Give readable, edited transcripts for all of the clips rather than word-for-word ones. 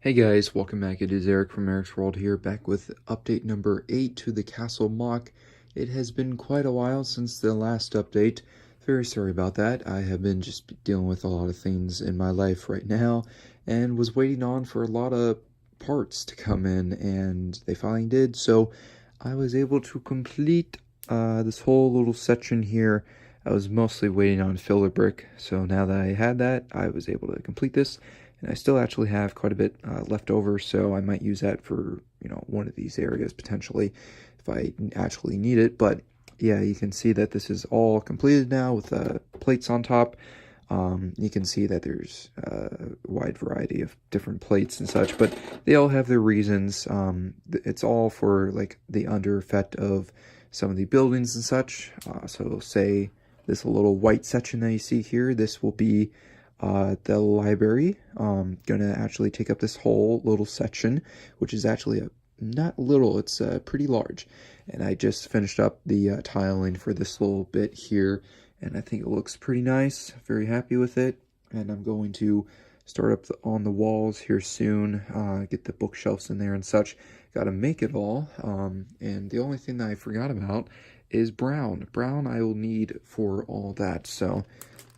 Hey guys, welcome back. It is Eric from Eric's World here, back with update number 8 to the castle MOC. It has been quite a while since the last update. Very sorry about that. I have been just dealing with a lot of things in my life right now and was waiting on for a lot of parts to come in, and they finally did. So I was able to complete this whole little section here. I was mostly waiting on filler brick, so now that I had that, I was able to complete this. And I still actually have quite a bit left over, so I might use that for, one of these areas potentially if I actually need it. But yeah, you can see that this is all completed now with plates on top. You can see that there's a wide variety of different plates and such, but they all have their reasons. It's all for like the under effect of some of the buildings and such. So say this little white section that you see here, this will be the library. Gonna actually take up this whole little section, which is actually not little, it's pretty large. And I just finished up the tiling for this little bit here, and I think it looks pretty nice. Very happy with it. And I'm going to start up on the walls here soon, get the bookshelves in there and such. Gotta make it all. And the only thing that I forgot about is brown. Brown I will need for all that, so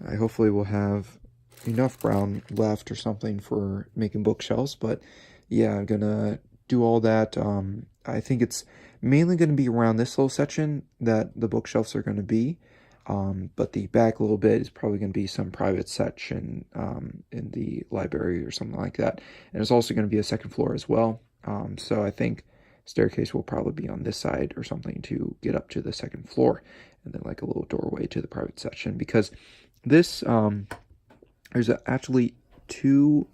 I hopefully will have enough brown left or something for making bookshelves. But yeah, I'm gonna do all that. I think it's mainly going to be around this little section that the bookshelves are going to be, but the back little bit is probably going to be some private section in the library or something like that. And it's also going to be a second floor as well, so I think staircase will probably be on this side or something to get up to the second floor, and then like a little doorway to the private section, because this there's actually two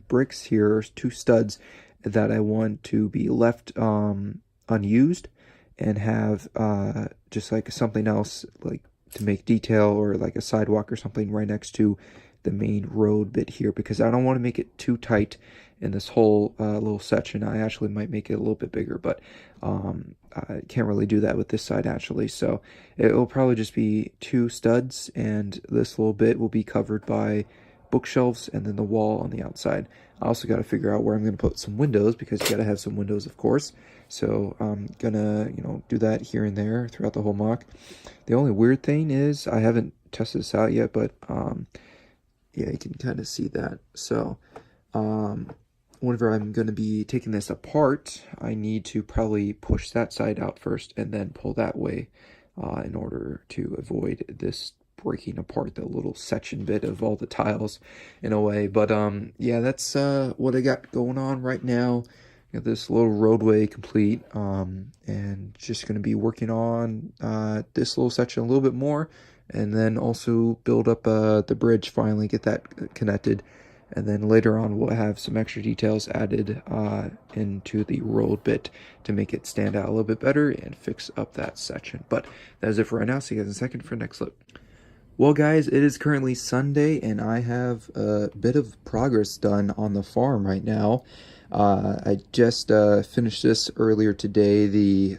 bricks here, two studs that I want to be left unused and have just like something else like to make detail, or like a sidewalk or something right next to the main road bit here, because I don't want to make it too tight in this whole little section. I actually might make it a little bit bigger, but I can't really do that with this side actually, so it will probably just be two studs, and this little bit will be covered by bookshelves and then the wall on the outside. I also got to figure out where I'm going to put some windows, because you got to have some windows, of course. So I'm gonna do that here and there throughout the whole MOC. The only weird thing is I haven't tested this out yet, but yeah, you can kind of see that. So whenever I'm going to be taking this apart, I need to probably push that side out first and then pull that way in order to avoid this breaking apart the little section bit of all the tiles in a way. But yeah, that's what I got going on right now. Got this little roadway complete, and just going to be working on this little section a little bit more, and then also build up the bridge, finally get that connected. And then later on we'll have some extra details added into the road bit to make it stand out a little bit better and fix up that section. But that is it for right now. See you guys in a second for the next clip. Well guys, it is currently Sunday, and I have a bit of progress done on the farm right now. I just finished this earlier today, the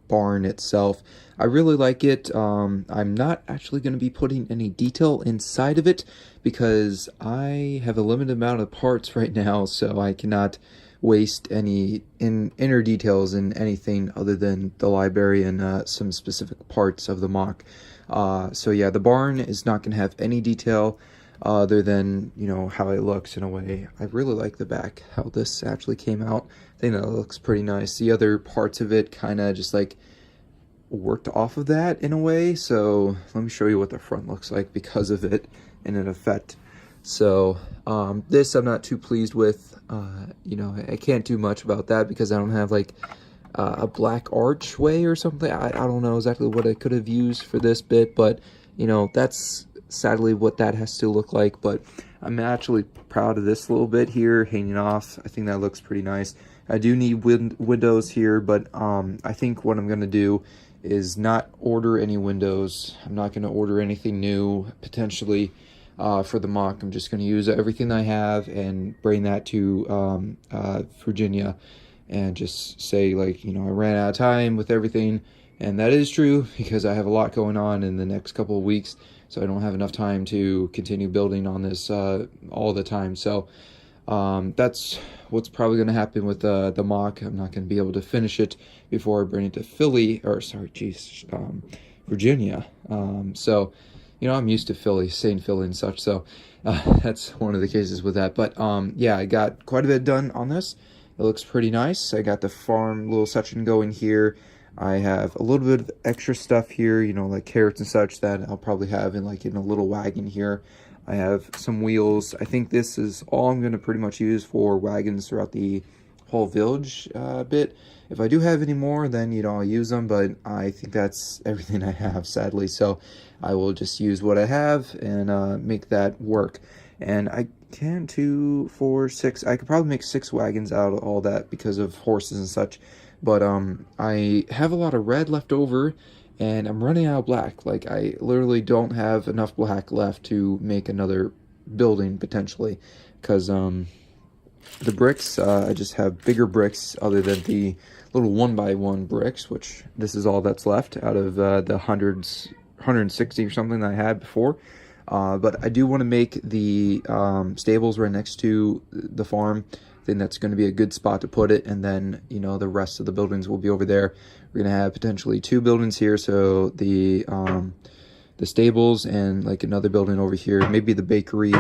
barn itself. I really like it. I'm not actually going to be putting any detail inside of it because I have a limited amount of parts right now, so I cannot waste any inner details in anything other than the library and some specific parts of the MOC. So yeah, the barn is not going to have any detail other than, how it looks in a way. I really like the back, how this actually came out. I think that looks pretty nice. The other parts of it kind of just like worked off of that in a way. So let me show you what the front looks like because of it in an effect. So this I'm not too pleased with. I can't do much about that because I don't have like a black archway or something. I don't know exactly what I could have used for this bit, but that's sadly what that has to look like. But I'm actually proud of this little bit here hanging off. I think that looks pretty nice. I do need windows here, but I think what I'm going to do is not order any windows. I'm not going to order anything new potentially for the MOC. I'm just going to use everything I have and bring that to Virginia and just say, like, I ran out of time with everything. And that is true because I have a lot going on in the next couple of weeks, so I don't have enough time to continue building on this all the time. So That's what's probably going to happen with the MOC. I'm not going to be able to finish it before I bring it to Philly, or sorry, geez, Virginia. So, I'm used to Philly, saying Philly and such, so that's one of the cases with that. But yeah, I got quite a bit done on this. It looks pretty nice. I got the farm little section going here. I have a little bit of extra stuff here, like carrots and such that I'll probably have in a little wagon here. I have some wheels. I think this is all I'm going to pretty much use for wagons throughout the whole village bit. If I do have any more, then, I'll use them, but I think that's everything I have, sadly. So I will just use what I have and make that work. And I can 2, 4, 6. I could probably make 6 wagons out of all that because of horses and such. But I have a lot of red left over, and I'm running out of black. Like, I literally don't have enough black left to make another building, potentially. Because the bricks, I just have bigger bricks other than the little 1x1 bricks, which this is all that's left out of the hundreds, 160 or something that I had before. But I do want to make the stables right next to the farm. I think that's going to be a good spot to put it, and then, the rest of the buildings will be over there. We're going to have potentially 2 buildings here, so the stables and like another building over here, maybe the bakery.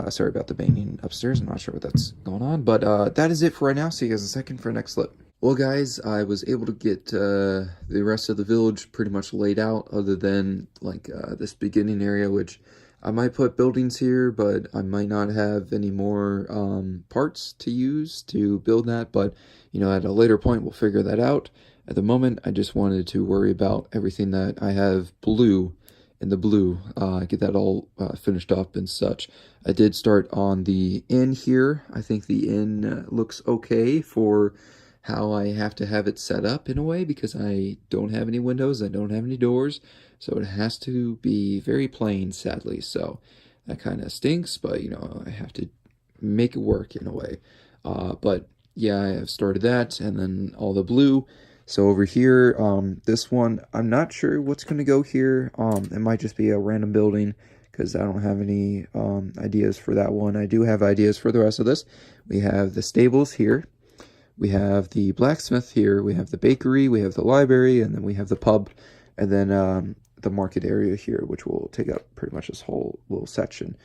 Sorry about the banging upstairs. I'm not sure what that's going on, but that is it for right now. See you guys in a second for the next clip. Well, guys, I was able to get the rest of the village pretty much laid out, other than this beginning area, which I might put buildings here, but I might not have any more parts to use to build that. But, at a later point, we'll figure that out. At the moment, I just wanted to worry about everything that I have in the blue, get that all finished up and such. I did start on the inn here. I think the inn looks okay for how I have to have it set up in a way, because I don't have any windows, I don't have any doors, so it has to be very plain, sadly. So that kind of stinks, but I have to make it work in a way. But yeah, I have started that, and then all the blue. So over here, this one, I'm not sure what's going to go here. It might just be a random building, because I don't have any ideas for that one. I do have ideas for the rest of this. We have the stables here. We have the blacksmith here. We have the bakery. We have the library. And then we have the pub. And then the market area here, which will take up pretty much this whole little section.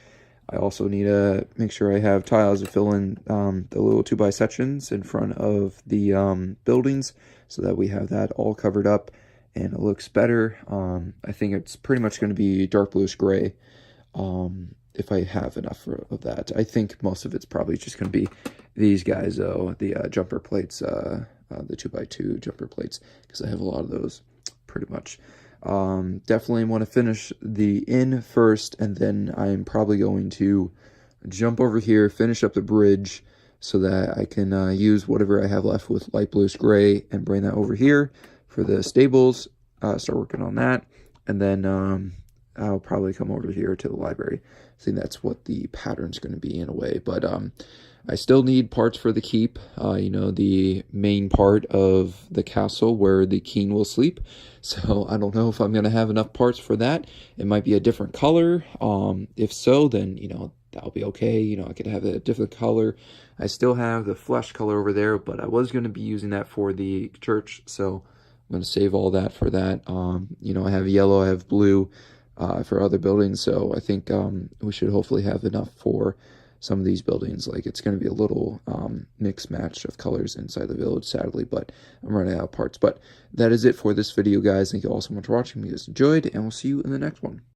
I also need to make sure I have tiles to fill in the little 2x sections in front of the buildings, so that we have that all covered up and it looks better. I think it's pretty much going to be dark bluish gray if I have enough of that. I think most of it's probably just going to be these guys, though, the jumper plates, the 2x2 jumper plates, because I have a lot of those pretty much. Definitely want to finish the inn first, and then I'm probably going to jump over here, finish up the bridge, so that I can use whatever I have left with light bluish gray and bring that over here for the stables, start working on that, and then I'll probably come over here to the library. I think that's what the pattern's going to be in a way, but I still need parts for the keep, the main part of the castle where the king will sleep. So I don't know if I'm going to have enough parts for that. It might be a different color. If so, then, that'll be okay. I could have a different color. I still have the flesh color over there, but I was going to be using that for the church. So I'm going to save all that for that. I have yellow, I have blue for other buildings. So I think we should hopefully have enough for some of these buildings. It's going to be a little mix match of colors inside the village, sadly, but I'm running out of parts. But that is it for this video, guys. Thank you all so much for watching. If you guys enjoyed, and we'll see you in the next one.